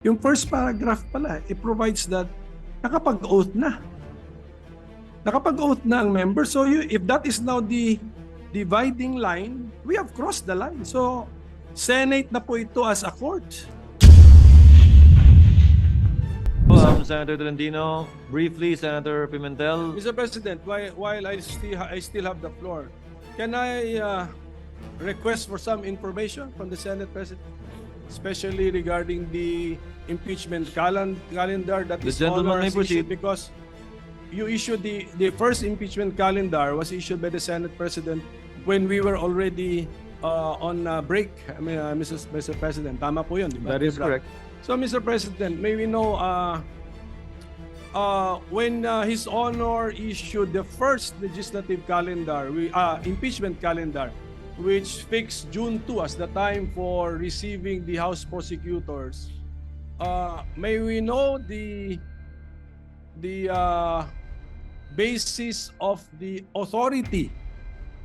Yung first paragraph pala, it provides that nakapag-oath na. Nakapag-oath na ang member. So if that is now the dividing line, we have crossed the line. So Senate na po ito as a court. Senator Tolentino, briefly, Senator Pimentel. Mr. President, while I still have the floor, can I request for some information from the Senate President, especially regarding the impeachment calendar that The is gentleman may proceed. because you issued the first impeachment calendar was issued by the Senate President when we were already on break. I mean, Mr. President, tama po yun, di ba? That is correct. So, Mr. President, may we know when His Honor issued the first legislative calendar, impeachment calendar, which fixed June 2 as the time for receiving the House prosecutors, may we know the basis of the authority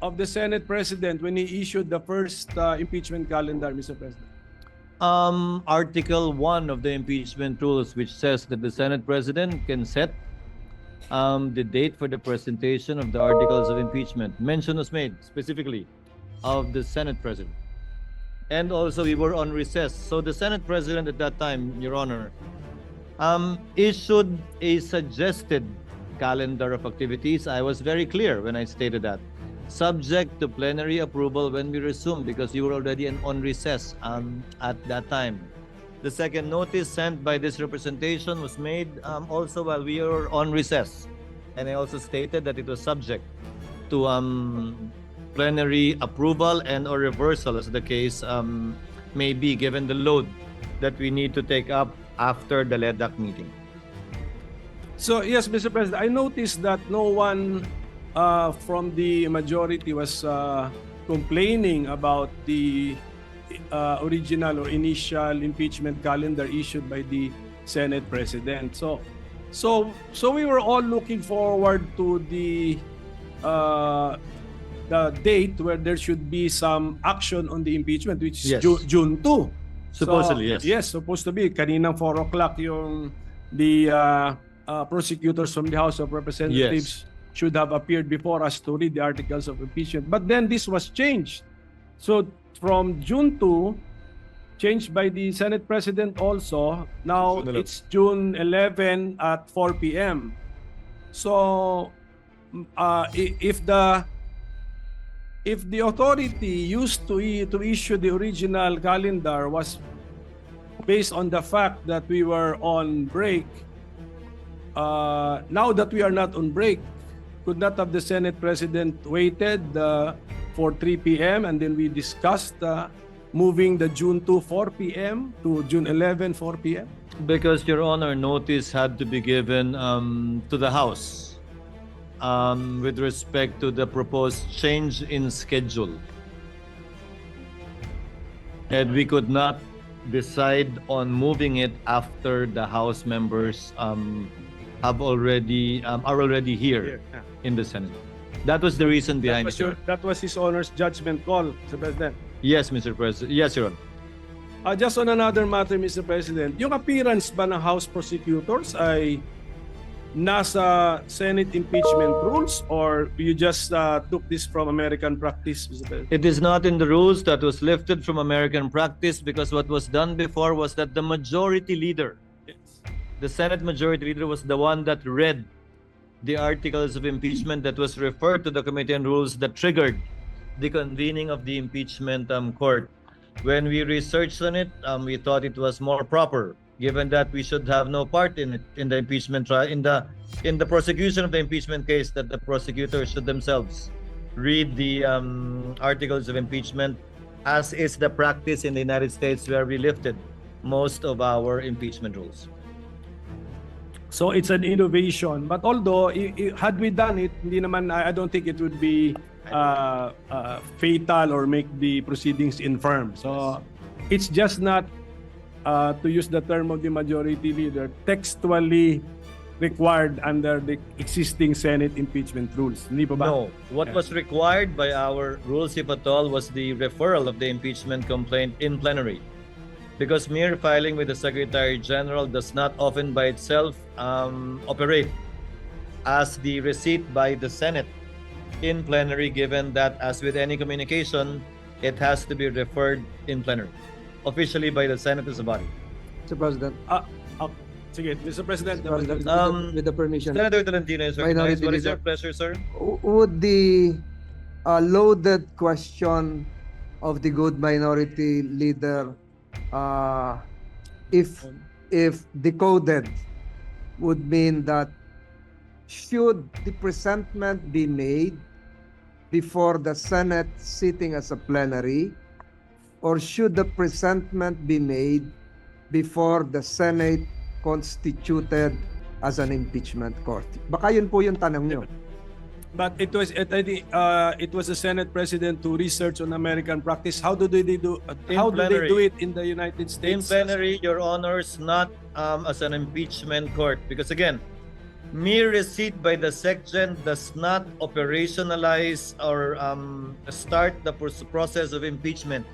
of the Senate President when he issued the first impeachment calendar, Mr. President? Article 1 of the impeachment rules, which says that the Senate President can set the date for the presentation of the articles of impeachment. Mention was made specifically of the Senate President. And also we were on recess. So the Senate President at that time, Your Honor, issued a suggested calendar of activities. I was very clear when I stated that. Subject to plenary approval when we resume, because you were already on recess at that time. The second notice sent by this representation was made also while we were on recess. And I also stated that it was subject to plenary approval and or reversal, as the case may be, given the load that we need to take up after the LEDAC meeting. So, yes, Mr. President, I noticed that no one from the majority was complaining about the original or initial impeachment calendar issued by the Senate President. So we were all looking forward to the date where there should be some action on the impeachment, which is Yes. June 2. Supposedly, So, yes. Yes, supposed to be. Kaninang 4 o'clock yung the prosecutors from the House of Representatives should have appeared before us to read the articles of impeachment. But then this was changed. So from June 2, changed by the Senate President also, now June 11. it's June 11 at 4 p.m. So if the authority used to issue the original calendar was based on the fact that we were on break, now that we are not on break, could not have the Senate President waited for 3 p.m. and then we discussed moving the June 2 4 p.m. to June 11 4 p.m.? Because, Your Honor, notice had to be given to the House with respect to the proposed change in schedule. And we could not decide on moving it after the House members are already here in the Senate. That was the reason behind it. That was His Honor's judgment call, Mr. President. Yes, Mr. President. Yes, Your Honor. Just on another matter, Mr. President, yung appearance ba ng House prosecutors ay nasa Senate impeachment rules or you just took this from American practice, Mr. President? It is not in the rules. That was lifted from American practice because what was done before was that the majority leader, the Senate majority leader, was the one that read the articles of impeachment that was referred to the Committee on Rules that triggered the convening of the impeachment court. When we researched on it, we thought it was more proper, given that we should have no part in it, in the impeachment trial, in the prosecution of the impeachment case, that the prosecutors should themselves read the articles of impeachment, as is the practice in the United States, where we lifted most of our impeachment rules. So it's an innovation. But although, had we done it, hindi naman, I don't think it would be fatal or make the proceedings infirm. So it's just not, to use the term of the majority leader, textually required under the existing Senate impeachment rules. Hindi pa ba? No. What was required by our rules, if at all, was the referral of the impeachment complaint in plenary. because mere filing with the Secretary General does not often by itself operate as the receipt by the Senate in plenary, given that, as with any communication, it has to be referred in plenary, officially by the Senate as a body. Mr. President, Sige, Mr. President. Mr. President, with the permission, Senator Tolentino is recognized. Minority What is your Leader. pleasure, sir? would the loaded question of the good minority leader, if decoded, would mean that should the presentment be made before the Senate sitting as a plenary, or should the presentment be made before the Senate constituted as an impeachment court? Baka yun po yung tanong nyo. But it was the Senate President to research on American practice. How do they do? How do they do it in the United In States? plenary, Your Honors, not as an impeachment court, because again, mere receipt by the SecGen does not operationalize or start the process of impeachment.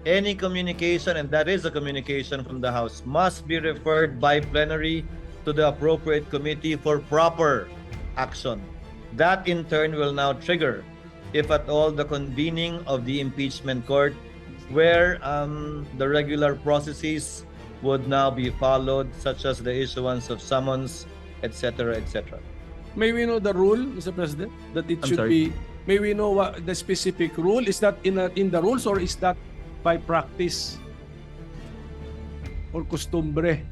Any communication, and that is a communication from the House, must be referred by plenary to the appropriate committee for proper action. That in turn will now trigger, if at all, the convening of the impeachment court, where the regular processes would now be followed, such as the issuance of summons, etc., etc. May we know the rule, Mr. President, that it I'm should sorry? be? May we know what the specific rule is? That in the rules, or is that by practice or costumbre?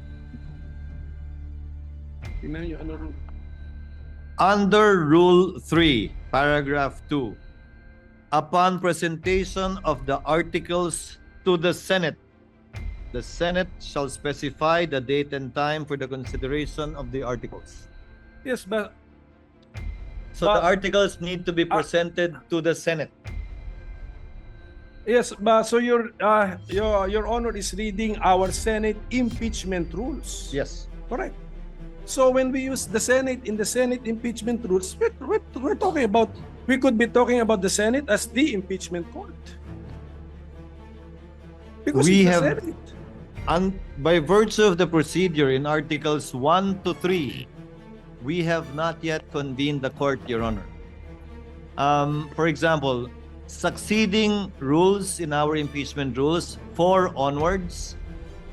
Tingnan niyo ano rule. Under Rule 3, Paragraph 2, upon presentation of the articles to the Senate shall specify the date and time for the consideration of the articles. Yes, but So the articles need to be presented to the Senate. yes, but so your Honor is reading our Senate impeachment rules. Yes. Correct. So when we use the Senate in the Senate impeachment rules, we're talking about, we could be talking about the Senate as the impeachment court. Because We it's the have- Senate. And by virtue of the procedure in Articles 1 to 3, we have not yet convened the court, Your Honor. For example, succeeding rules in our impeachment rules, 4 onwards,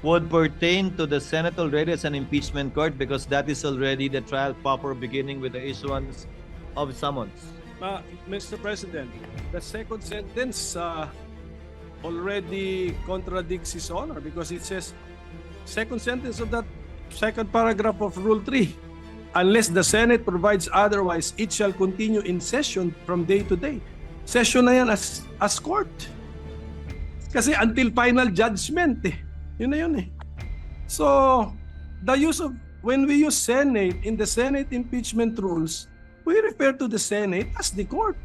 would pertain to the Senate already as an impeachment court, because that is already the trial proper, beginning with the issuance of summons. Mr. President, the second sentence already contradicts His Honor, because it says, second sentence of that second paragraph of Rule 3, unless the Senate provides otherwise, it shall continue in session from day to day. Session na yan as court. Kasi until final judgment eh. Yun na yun eh. So, the use of, when we use Senate in the Senate impeachment rules, we refer to the Senate as the court.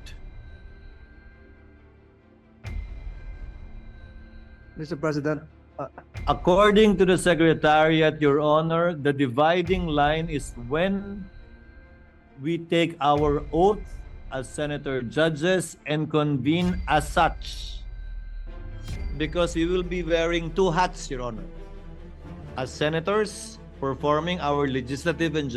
Mr. President, According to the Secretariat, Your Honor, the dividing line is when we take our oath as senator judges and convene as such. Because we will be wearing 2 hats, Your Honor. As senators, performing our legislative and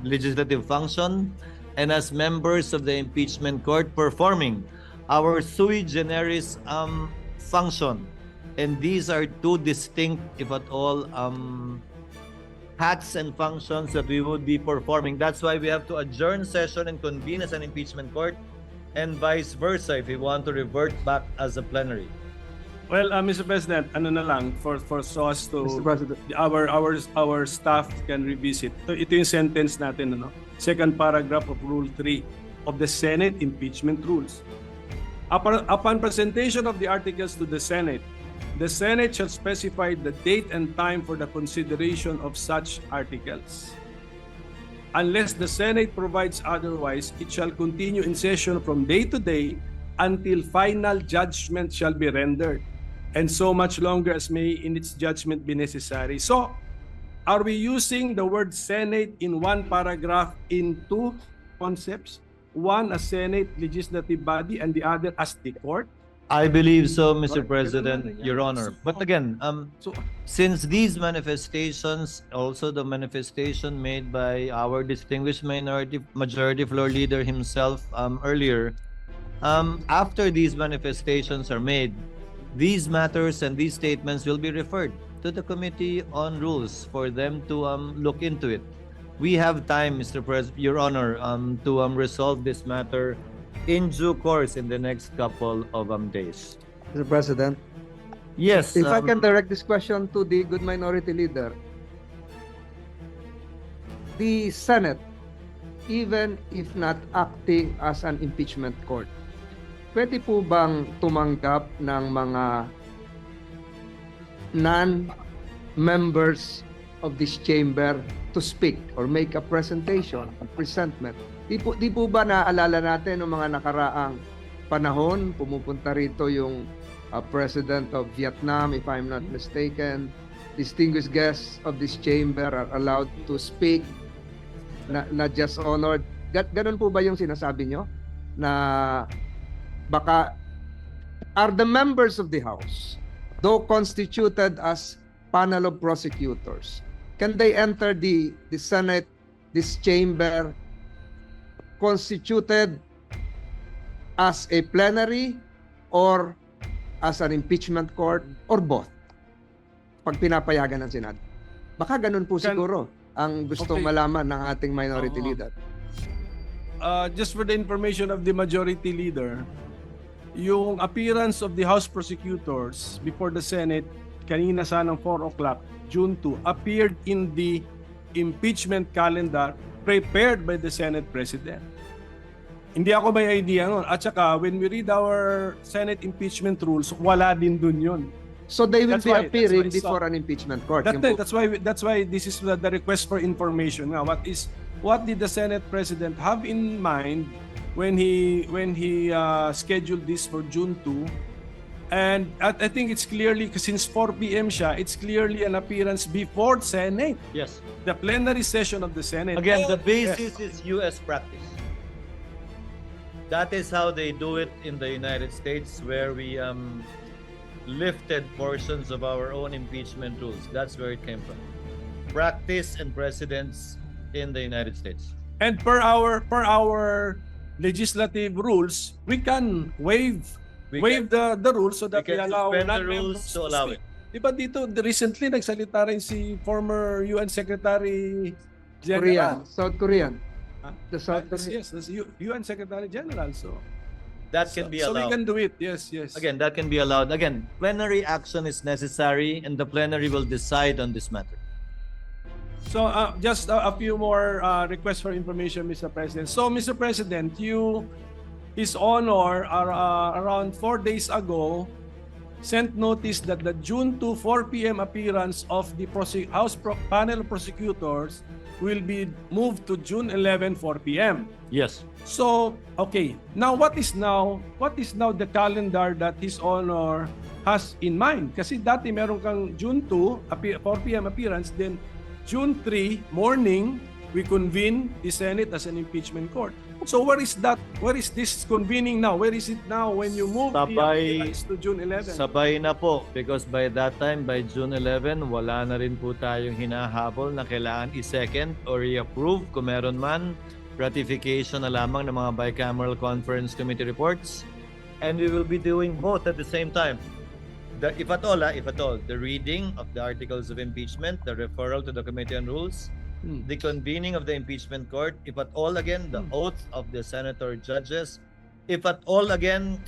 legislative function, and as members of the impeachment court, performing our sui generis function. And these are 2 distinct, if at all, hats and functions that we would be performing. That's why we have to adjourn session and convene as an impeachment court, and vice versa if we want to revert back as a plenary. Well, Mr. President, ano na lang for so as to Mr. President, our staff can revisit. Ito yung sentence natin, ano? Second paragraph of Rule 3 of the Senate impeachment rules. Upon presentation of the articles to the Senate shall specify the date and time for the consideration of such articles. Unless the Senate provides otherwise, it shall continue in session from day to day until final judgment shall be rendered, and so much longer as may in its judgment be necessary. So, are we using the word Senate in one paragraph in 2 concepts? One as Senate legislative body and the other as the court? I believe so, Mr. Correct. President, Ganun na yan. Your Honor. But again, So, since these manifestations, also the manifestation made by our distinguished majority floor leader himself earlier, after these manifestations are made, these matters and these statements will be referred to the Committee on Rules for them to look into it. We have time, Mr. President, Your Honor, to resolve this matter in due course in the next couple of days. Mr. President, Yes. if I can direct this question to the good minority leader, the Senate, even if not acting as an impeachment court, pwede po bang tumanggap ng mga non-members of this chamber to speak or make a presentation, a presentment? Di po ba naaalala natin ng mga nakaraang panahon, pumupunta rito yung President of Vietnam, if I'm not mistaken. Distinguished guests of this chamber are allowed to speak, not just honored. Ganun po ba yung sinasabi nyo? Na baka are the members of the House, though constituted as panel of prosecutors, can they enter the Senate, this chamber, constituted as a plenary or as an impeachment court or both? Pag pinapayagan ng Senado. Baka ganun po siguro ang gustong Okay. malaman ng ating minority Oo. leader. Just for the information of the majority leader, yung appearance of the House prosecutors before the Senate kanina sanang 4 o'clock, June 2, appeared in the impeachment calendar prepared by the Senate President. Hindi ako may idea nun. At saka, when we read our Senate impeachment rules, wala din dun yun. So they will That's be why- appearing that's why it's before an impeachment court. Yun po. That's why this is the request for information. Now, what did the Senate President have in mind when he scheduled this for June 2? And I think it's clearly, since 4 p.m. siya, it's clearly an appearance before Senate, Yes. the plenary session of the Senate. Again, the Yes. basis is U.S. practice. That is how they do it in the United States, where we lifted portions of our own impeachment rules. That's where it came from. Practice and precedents in the United States. And per our legislative rules, we can waive the rules so that we can allow suspend the non-members rules to allow speak. it. Di ba dito, recently nagsalita rin si former UN Secretary Korean, General. South Korean. Huh? The South Yes, Korean. yes, that's UN Secretary General. So That can be so we allowed. can do it. Yes, yes. Again, that can be allowed. Again, plenary action is necessary, and the plenary will decide on this matter. So just a few more requests for information, Mr. President. So, Mr. President, His Honor, around 4 days ago, sent notice that the June 2, 4 p.m. appearance of the panel of prosecutors will be moved to June 11, 4 p.m. Yes. So, okay. Now, what is now the calendar that His Honor has in mind? Kasi dati meron kang June 2, 4 p.m. appearance, then June 3 morning, we convene the Senate as an impeachment court. So where is that? Where is this convening now? Where is it now when you move the Sabay- appearance to June 11? Sabay na po, because by that time, by June 11, wala na rin po tayong hinahabol na kailangan i-second or i-approve kung meron man, ratification na lamang ng mga bicameral conference committee reports. And we will be doing both at the same time. If at all, the reading of the articles of impeachment, the referral to the Committee on Rules, the convening of the impeachment court, if at all again, the oath of the senator judges, if at all again,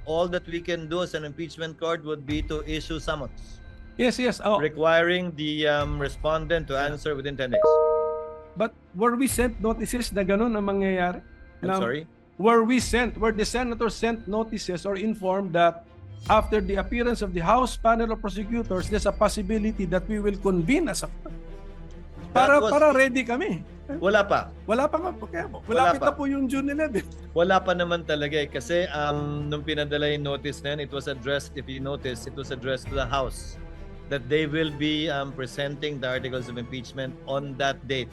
all that we can do as an impeachment court would be to issue summons, Yes. Oh, requiring the respondent to answer within 10 days. but were we sent notices na ganun ang mangyayari? I'm sorry? Were the senators sent notices or informed that after the appearance of the House panel of prosecutors, there's a possibility that we will convene as a para ready kami. Wala pa. Wala pa nga po. Kaya Wala malapit pa. na po yung June 11. Wala pa naman talaga eh. Kasi nung pinadala yung notice na yun, it was addressed, if you notice, it was addressed to the House that they will be presenting the articles of impeachment on that date.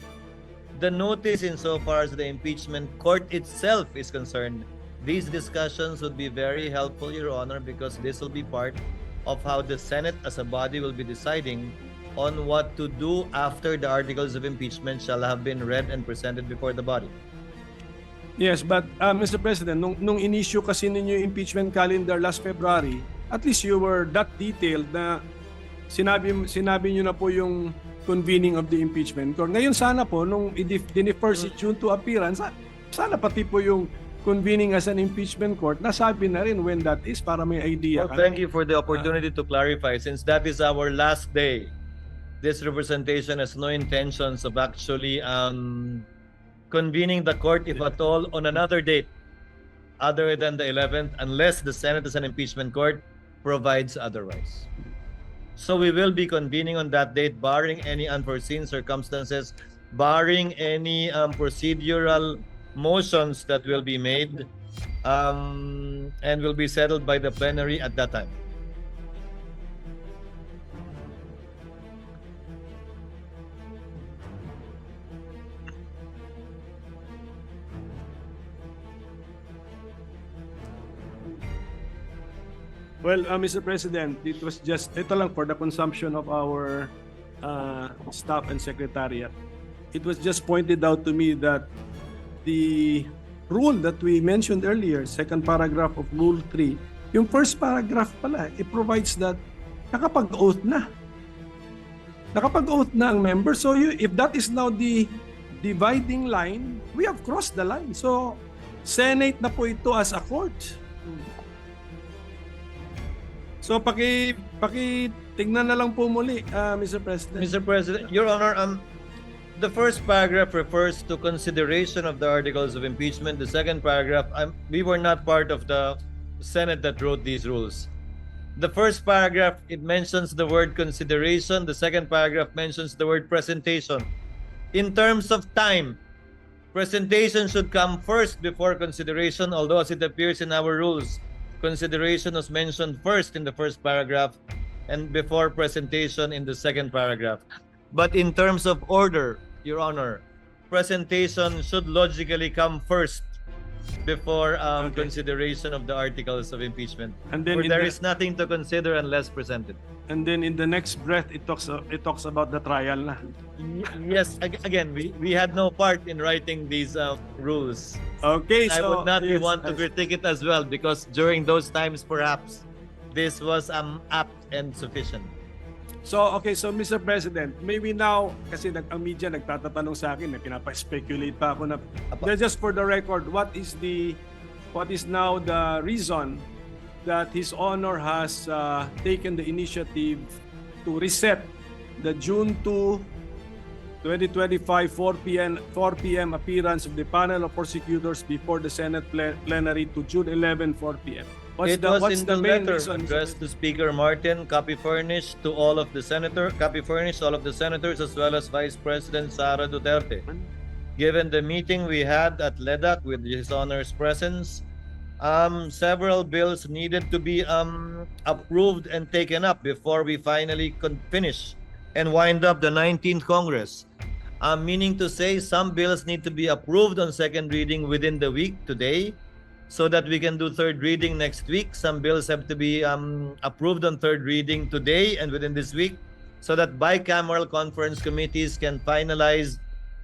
The notice insofar as the impeachment court itself is concerned These discussions would be very helpful, Your Honor, because this will be part of how the Senate as a body will be deciding on what to do after the articles of impeachment shall have been read and presented before the body. Yes, but Mr. President, nung in-issue kasi ninyo yung impeachment calendar last February, at least you were that detailed na sinabi nyo na po yung convening of the impeachment court. Ngayon sana po, nung dinifer si June to appearance, sana pati po yung convening as an impeachment court, nasabi na rin when that is para may idea. Well, thank you for the opportunity to clarify. Since that is our last day, this representation has no intentions of actually convening the court, if at all, on another date other than the 11th, unless the Senate as an impeachment court provides otherwise. So we will be convening on that date, barring any unforeseen circumstances, barring any procedural motions that will be made, and will be settled by the plenary at that time. Well, Mr. President, it was just, ito lang for the consumption of our staff and secretariat. It was just pointed out to me that the rule that we mentioned earlier, second paragraph of Rule 3, yung first paragraph pala, it provides that nakapag-oath na. Nakapag-oath na ang member. So if that is now the dividing line, we have crossed the line. So, Senate na po ito as a court. So tingnan na lang po muli, Mr. President. Mr. President, Your Honor, the first paragraph refers to consideration of the articles of impeachment. The second paragraph, we were not part of the Senate that wrote these rules. The first paragraph, it mentions the word consideration. The second paragraph mentions the word presentation. In terms of time, presentation should come first before consideration, although as it appears in our rules, consideration was mentioned first in the first paragraph and before presentation in the second paragraph. But in terms of order, Your Honor, presentation should logically come first before consideration of the articles of impeachment. And then there is nothing to consider unless presented. And then in the next breath, it talks about the trial na. Yes, again, we had no part in writing these rules. Okay, I so would not yes, want to critique it as well because during those times, perhaps, this was apt and sufficient. So, okay, so Mr. President, maybe now, kasi ang media nagtatatanong sa akin, may pinapa-speculate pa ako na, just for the record, what is now the reason that His Honor has taken the initiative to reset the June 2, 2025, 4 p.m. appearance of the panel of prosecutors before the Senate plenary to June 11, 4 p.m. What's in the the main letter reason? addressed to Speaker Martin, copy furnished to all of the senators as well as Vice President Sara Duterte. Given the meeting we had at LEDAC with His Honor's presence, several bills needed to be approved and taken up before we finally finish and wind up the 19th Congress. Meaning to say, some bills need to be approved on second reading within the week today, so that we can do third reading next week. Some bills have to be approved on third reading today and within this week, so that bicameral conference committees can finalize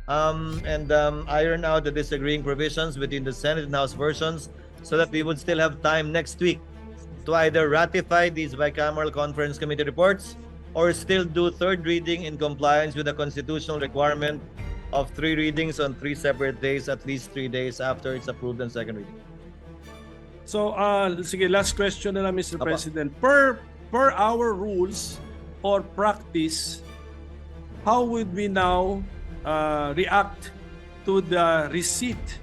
and iron out the disagreeing provisions between the Senate and House versions, so that we would still have time next week to either ratify these bicameral conference committee reports or still do third reading in compliance with the constitutional requirement of 3 readings on 3 separate days, at least 3 days after it's approved on second reading. So, sige, last question na lang, Mr. President. Per our rules or practice, how would we now react to the receipt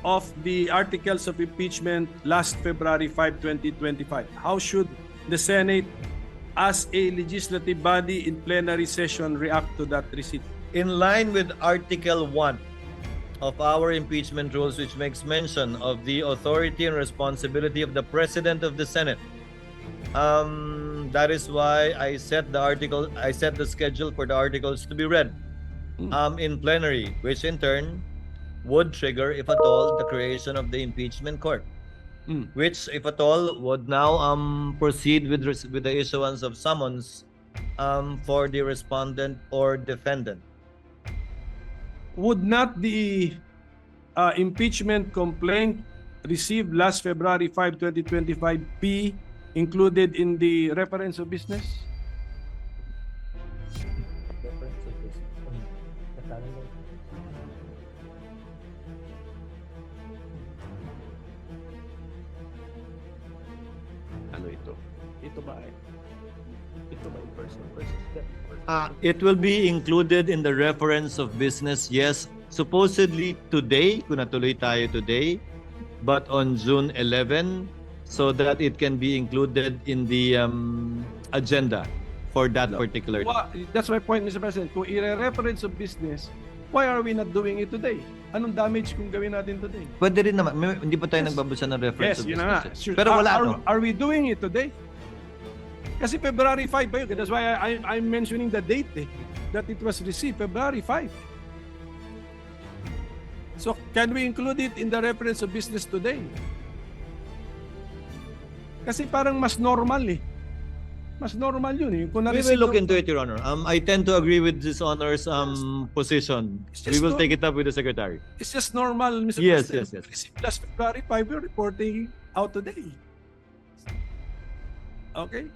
of the articles of impeachment last February 5, 2025? How should the Senate, as a legislative body in plenary session, react to that receipt? In line with Article 1 of our impeachment rules, which makes mention of the authority and responsibility of the President of the Senate. That is why I set the schedule for the articles to be read in plenary, which in turn would trigger, if at all, the creation of the impeachment court. Mm. which, if at all, would now proceed with the issuance of summons for the respondent or defendant. Would not the impeachment complaint received last February 5, 2025 be included in the reference of business? Ano ito? Ito ba ay? Ito ba in person? It will be included in the reference of business, yes. Supposedly today, kung natuloy tayo today, but on June 11, so that it can be included in the agenda for that particular day. That's my point, Mr. President. Kung i-reference of business, why are we not doing it today? Anong damage kung gawin natin today? Pwede rin naman. Hindi pa tayo Yes. nagbabasa ng reference Yes, of yun na nga. business. Sure. Pero wala, no? Are we doing it today? Kasi February 5 pa yun. That's why I'm mentioning the date that it was received, February 5. So, can we include it in the reference of business today? Kasi parang mas normal Mas normal yun Kung We na-receive will look yung- into it, Your Honor. I tend to agree with this Honor's position. It's We just will no- take it up with the Secretary. It's just normal, Mr. Yes, President. yes, yes. We received last February 5, we're reporting out today. Okay?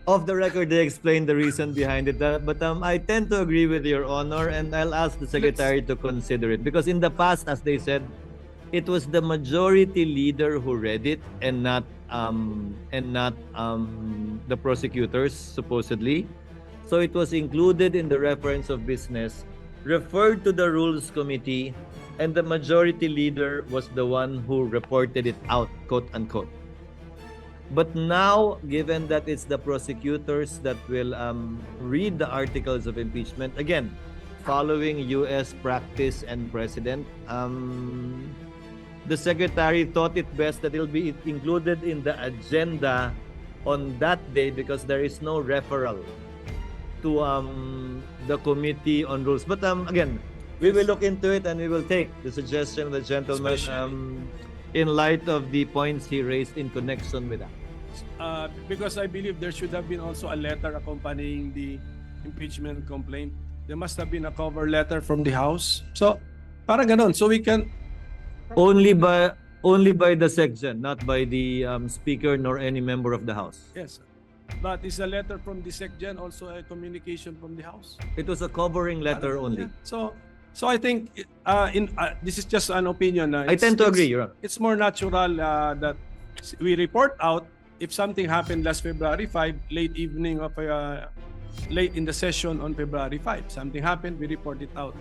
Off the record, they explained the reason behind it. But I tend to agree with Your Honor, and I'll ask the Secretary to consider it. Because in the past, as they said, it was the majority leader who read it, and not the prosecutors, supposedly. So it was included in the reference of business, referred to the Rules Committee, and the majority leader was the one who reported it out, quote unquote. But now, given that it's the prosecutors that will read the articles of impeachment, again, following U.S. practice and precedent, the Secretary thought it best that it'll be included in the agenda on that day because there is no referral to the Committee on Rules. But again, we will look into it and we will take the suggestion of the gentleman in light of the points he raised in connection with that. Because I believe there should have been also a letter accompanying the impeachment complaint. There must have been a cover letter from the House. So, parang ganon. So we can... Only by the section, not by the Speaker nor any member of the House. Yes. But is a letter from the SecGen also a communication from the House? It was a covering letter only. So I think this is just an opinion. I tend to agree, Your Honor. It's more natural that we report out if something happened last February 5, late evening of late in the session on February 5. Something happened, we report it out.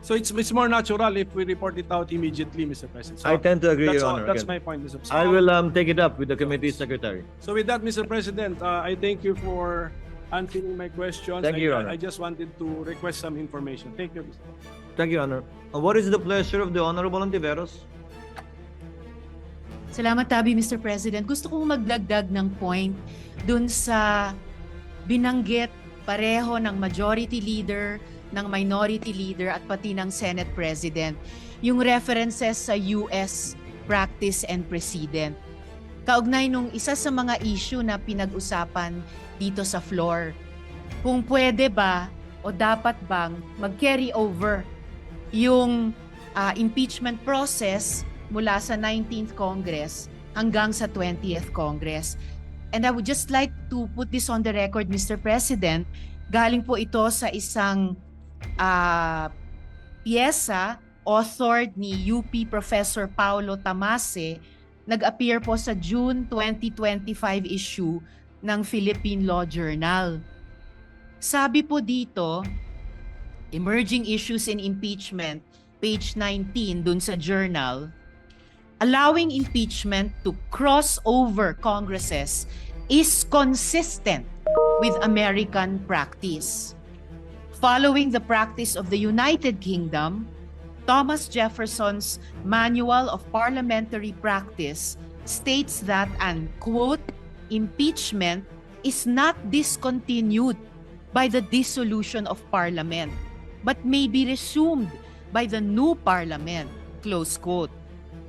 So it's more natural if we report it out immediately, Mr. President. So I tend to agree, that's Your all- Honor. That's Again. my point, Mr. President. I will take it up with the committee secretary. So with that, Mr. President, I thank you for answering my questions. Thank you, Your Honor. I just wanted to request some information. Thank you, Mr. Thank you, Honor. What is the pleasure of the Honorable Ontiveros? Salamat, Tabi, Mr. President. Gusto kong magdagdag ng point dun sa binanggit pareho ng majority leader, ng minority leader at pati ng Senate President. Yung references sa US practice and precedent. Kaugnay nung isa sa mga issue na pinag-usapan dito sa floor. Kung pwede ba o dapat bang mag-carry over yung impeachment process mula sa 19th Congress hanggang sa 20th Congress. And I would just like to put this on the record, Mr. President. Galing po ito sa isang piyesa authored ni UP Professor Paulo Tamase, nag-appear po sa June 2025 issue ng Philippine Law Journal. Sabi po dito, Emerging Issues in Impeachment, page 19 dun sa journal, allowing impeachment to cross over Congresses is consistent with American practice. Following the practice of the United Kingdom, Thomas Jefferson's Manual of Parliamentary Practice states that an, quote, impeachment is not discontinued by the dissolution of Parliament, but may be resumed by the new Parliament, close quote.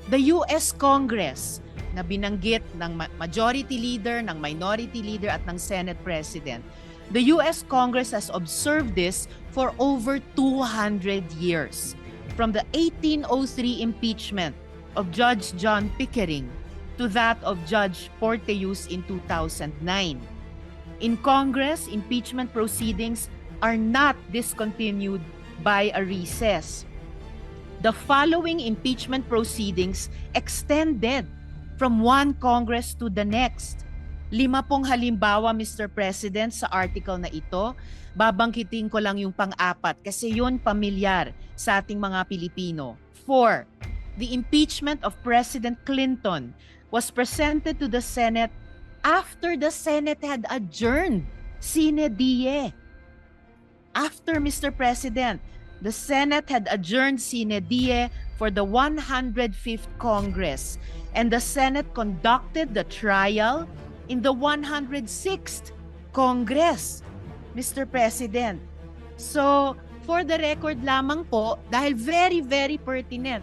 The US Congress na binanggit ng Majority Leader, ng Minority Leader at ng Senate President, the US Congress has observed this for over 200 years, from the 1803 impeachment of Judge John Pickering to that of Judge Porteus in 2009. In Congress, impeachment proceedings are not discontinued by a recess. The following impeachment proceedings extended from one Congress to the next. 5 halimbawa, Mr. President, sa article na ito. Babangkitin ko lang yung pang-apat kasi yun pamilyar sa ating mga Pilipino. 4. The impeachment of President Clinton was presented to the Senate after the Senate had adjourned sine die. After, Mr. President, the Senate had adjourned sine die for the 105th Congress, and the Senate conducted the trial in the 106th Congress, Mr. President. So, for the record lamang po, dahil very, very pertinent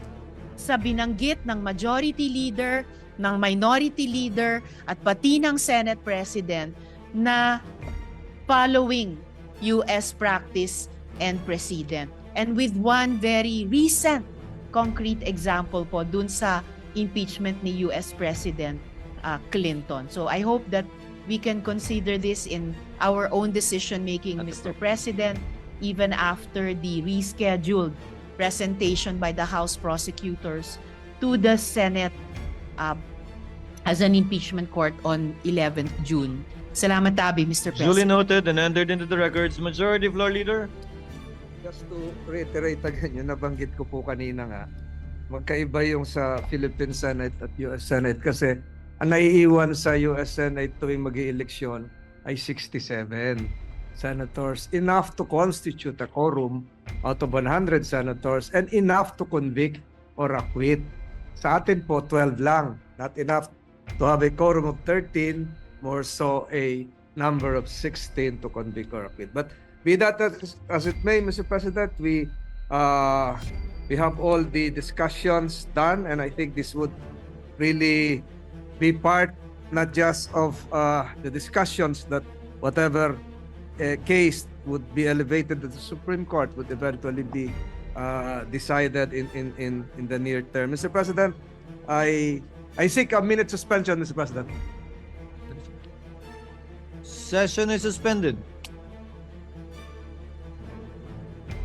sa binanggit ng Majority Leader, ng Minority Leader, at pati ng Senate President na following US practice and precedent. And with one very recent concrete example po dun sa impeachment ni US President Clinton. So I hope that we can consider this in our own decision-making, Mr. President, even after the rescheduled presentation by the House prosecutors to the Senate as an impeachment court on 11th June. Salamat tabi, Mr. Duly President. noted and entered into the records. Majority Floor Leader. Just to reiterate again, yung nabanggit ko po kanina nga, magkaiba yung sa Philippine Senate at US Senate kasi ang naiiwan sa US Senate tuwing mag-ieleksyon ay 67 senators, enough to constitute a quorum out of 100 senators and enough to convict or acquit. Sa atin po, 12 lang. Not enough to have a quorum of 13, more so a number of 16 to convict or acquit. But be that as it may, Mr. President, we have all the discussions done, and I think this would really be part not just of the discussions that whatever case would be elevated to the Supreme Court would eventually be decided in the near term. Mr. President, I seek a minute suspension, Mr. President. Session is suspended.